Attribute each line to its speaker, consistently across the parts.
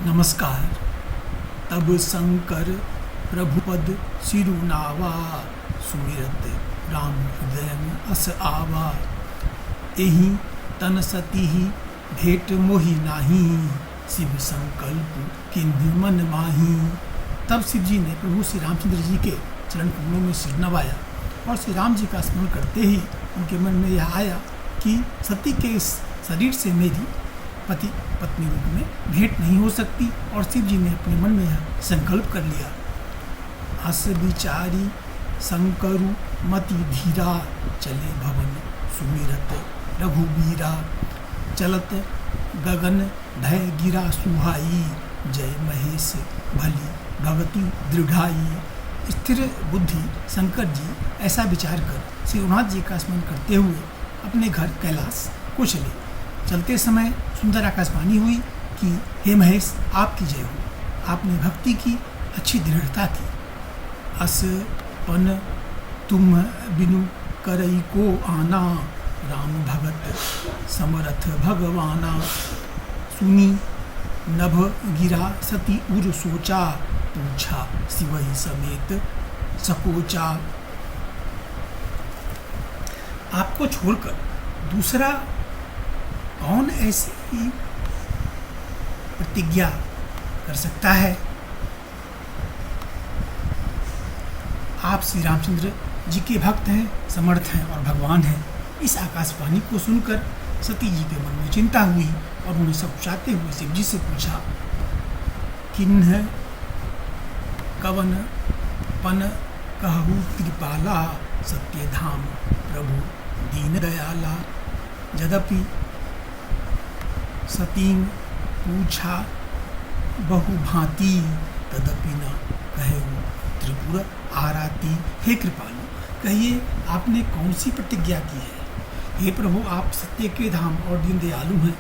Speaker 1: नमस्कार। तब शंकर प्रभुपद सिरुनावा, सुमिरत राम हृदय अस आवा। एहि तन सती भेंट मोहि नाही, शिव संकल्प किन्ह मन माही। तब शिव जी ने प्रभु श्री रामचंद्र जी के चरण कमलों में सिर नवाया और श्री राम जी का स्मरण करते ही उनके मन में यह आया कि सती के इस शरीर से मेरी पति पत्नी रूप में भेंट नहीं हो सकती। और शिव जी ने अपने मन में यह संकल्प कर लिया। अस विचारी शंकरु मति धीरा, चले भवन सुमिरत रघुबीरा। चलत गगन भय गिरा सुहाई, जय महेश भली भगति दृढ़ाई। स्थिर बुद्धि शंकर जी ऐसा विचार कर श्री रघुनाथ जी का स्मरण करते हुए अपने घर कैलाश को चले। चलते समय सुंदर आकाशवाणी हुई कि हे महेश, आपकी जय हो, आपने भक्ति की, अच्छी दृढ़ता की। अस पन तुम बिनु करई को आना, राम भगत समरथ भगवाना। सुनी नभ गिरा सती उर सोचा, पूछा शिवहि समेत सकोचा। आपको छोड़कर दूसरा कौन ऐसी प्रतिज्ञा कर सकता है? आप श्री रामचंद्र जी के भक्त हैं, समर्थ हैं और भगवान हैं। इस आकाशवाणी को सुनकर सती जी के मन में चिंता हुई और उन्हें सब चाहते हुए शिव जी से पूछा, किन्ह कवन पन कहु कृपाला, सत्य धाम प्रभु दीन दयाला। यद्यपि सतीं पूछा बहु भांति, तदपि न कहु त्रिपुर आराती। हे कृपालु, कहिए आपने कौन सी प्रतिज्ञा की है? हे प्रभु, आप सत्य के धाम और दीन दयालु हैं।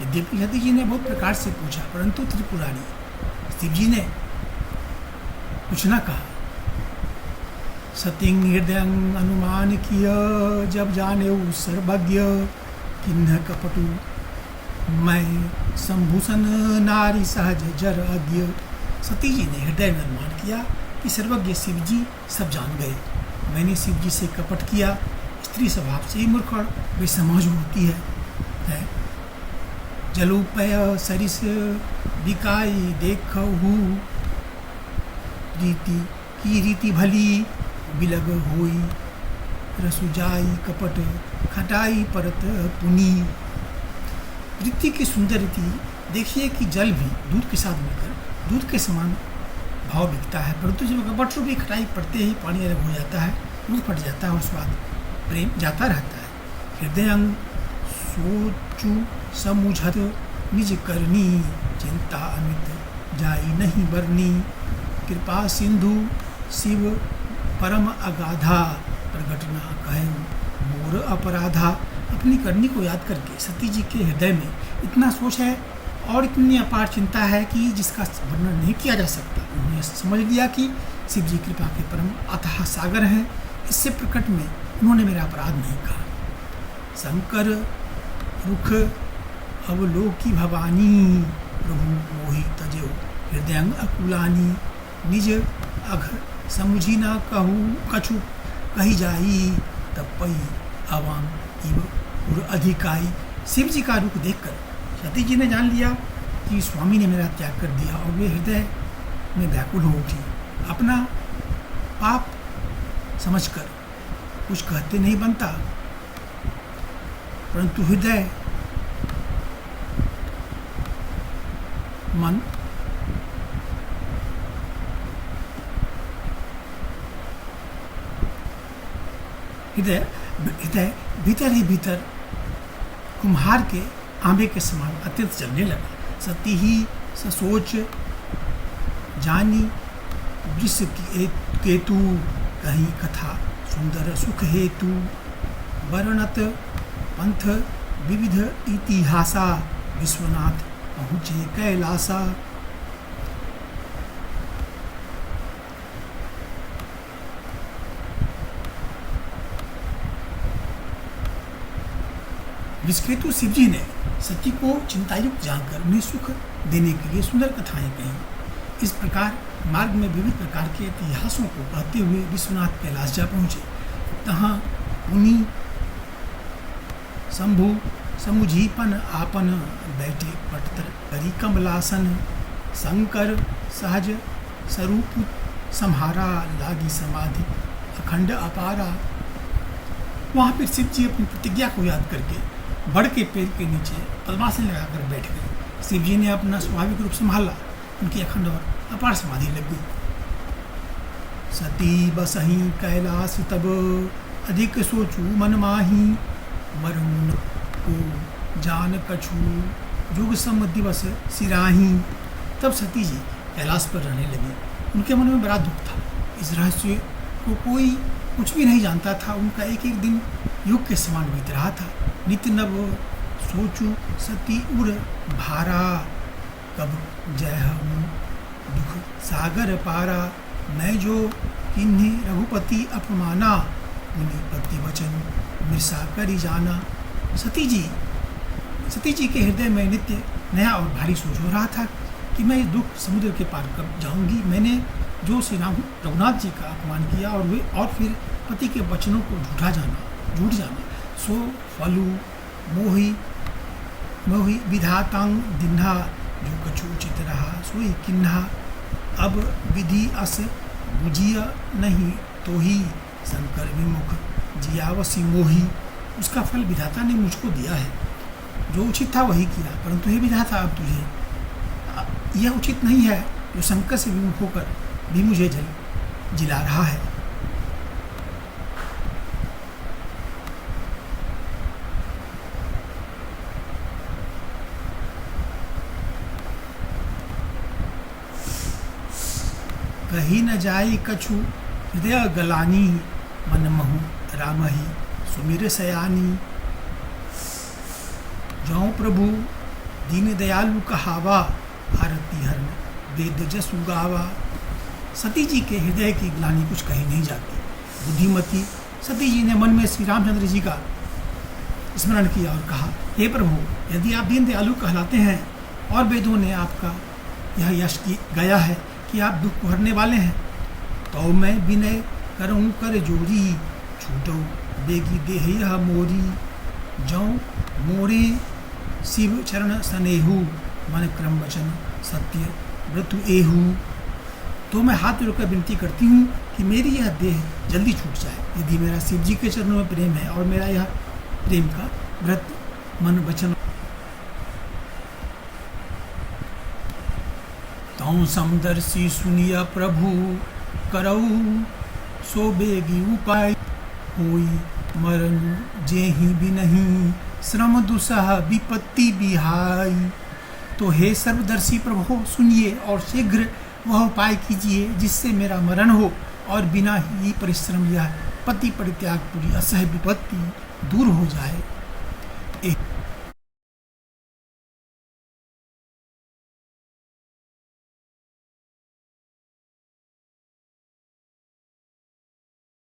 Speaker 1: यद्यपि सती जी ने बहुत प्रकार से पूछा, परंतु त्रिपुरारी शिव जी ने कुछ न कहा। सतिं हृदय अनुमान किया, जब जाने सर्वज्ञ। किन्ह कपटु मैं संभूषण, नारी सहज जर अज्ञ। सती जी ने हृदय में अनुमान किया कि सर्वज्ञ शिव जी सब जान गए। मैंने शिव जी से कपट किया। स्त्री स्वभाव से ही मूर्ख और बेसमझ होती है। जलोपय सरिस बिकाई देखहु, रीति की रीति भली बिलग होई। रसुजाई कपट खटाई परत पुनी। रीति की सुंदर रीति देखिए कि जल भी दूध के साथ मिलकर दूध के समान भाव बिकता है, परंतु जब कपट रूपी खटाई पड़ते ही पानी अलग हो जाता है, दूध फट जाता है और स्वाद प्रेम जाता रहता है। हृदय सोचु समुझत निज करनी, चिंता अमित जाई नहीं बरनी। कृपा सिंधु शिव परम अगाधा, प्रगट न कहु मोर अपराधा। अपनी करनी को याद करके सती जी के हृदय में इतना सोच है और इतनी अपार चिंता है कि जिसका वर्णन नहीं किया जा सकता। उन्होंने समझ लिया कि शिव जी कृपा के परम अथाह सागर हैं। इससे प्रकट में उन्होंने मेरा अपराध नहीं कहा। शंकर रुख अवलोकी भवानी, प्रभु मोहि तजो हृदय अकुलानी। निज अघ समुझी न कहू कछु, कही जाई तब पई आवाम इव उर अधिकाई। शिव जी का रुख देखकर सती जी ने जान लिया कि स्वामी ने मेरा त्याग कर दिया और वे हृदय में व्याकुल हो उठी। अपना पाप समझकर कुछ कहते नहीं बनता, परंतु हृदय मन हृदय भीतर ही भीतर कुम्हार के आंबे के समान अत्यंत जलने लगा। सती ही ससोच जानी वृष केतु, कहीं कथा सुंदर सुख हेतु। वर्णत पंथ विविध इतिहासा, विश्वनाथ पहुँचे कैलासा। विष्केतु शिव जी ने सती को चिंतायुक्त जानकर उन्हें सुख देने के लिए सुंदर कथाएं कहीं। इस प्रकार मार्ग में विविध प्रकार के इतिहासों को कहते हुए विश्वनाथ कैलाश जा पहुँचे। तहाँ उन्हीं शंभु समुझीपन आपन बैठे पटतर करी कमलासन, शंकर सहज स्वरूप सम्हारा, लागी समाधि अखंड अपारा। वहाँ पर शिव जी अपनी प्रतिज्ञा को याद करके बड़ के पेड़ के नीचे पद्मासन लगाकर बैठ गए। शिव जी ने अपना स्वाभाविक रूप संभाला, उनकी अखंड और अपार समाधि लग गई। सती बसही कैलाश तब अधिक सोचू मन माही, मरमुन को जान कछु जुग सम दिवस सिराही। तब सती जी कैलाश पर रहने लगी। उनके मन में बड़ा दुख था। इस रहस्य को कोई कुछ भी नहीं जानता था। उनका एक एक दिन युग के समान बीत रहा था। नित्य नव सोचू सती उर भारा, कब जय हम दुख सागर पारा। मैं जो किन्हीं रघुपति अपमाना, उन्हीं पति वचन मृषा करी जाना। सती जी के हृदय में नित्य नया और भारी सोच हो रहा था कि मैं इस दुख समुद्र के पार कब जाऊंगी। मैंने जो श्री राम रघुनाथ जी का अपमान किया और फिर पति के वचनों को झूठ जाना, सो फलू मोही विधातांग दिन्हा, जो कछु उचित रहा सोई किन्हा। अब विधि अस बुझिया नहीं तो ही, शंकर विमुख जियावसी मोही। उसका फल विधाता ने मुझको दिया है। जो उचित था वही किया, परंतु हे विधाता अब तुझे यह उचित नहीं है जो शंकर से विमुख होकर भी मुझे जिला रहा है। कही न जाई कछु हृदय गलानी, मन महु रामहि सुमिर सयानी। जौ प्रभु दीन दयालु कहावा, आरती हरण वेद जसु गावा। सती जी के हृदय की ग्लानि कुछ कही नहीं जाती। बुद्धिमती सती जी ने मन में श्री रामचंद्र जी का स्मरण किया और कहा, हे प्रभु, यदि आप दीन दयालु कहलाते हैं और वेदों ने आपका यह यश गाया है कि आप दुख को हरने वाले हैं, तो मैं विनय करऊँ कर जोरी, छूटो बेगी देह यह मोरी। जौ मोरे शिव चरण सनेहू, मन क्रम वचन सत्य व्रतु एहू। तो मैं हाथ जोड़कर विनती करती हूँ कि मेरी यह देह जल्दी छूट जाए। यदि मेरा शिव जी के चरणों में प्रेम है और मेरा यह प्रेम का व्रत मन वचन। तौ समदर्शी सुनिया प्रभु, करऊ सो बेगी उपाय। होई मरण जेहि भी नहीं, श्रम दुसह विपत्ति बिहाई। तो हे सर्वदर्शी प्रभु, सुनिए और शीघ्र वह उपाय कीजिए जिससे मेरा मरण हो और बिना ही परिश्रम या पति परित्याग पूरी असह्य विपत्ति दूर हो जाए।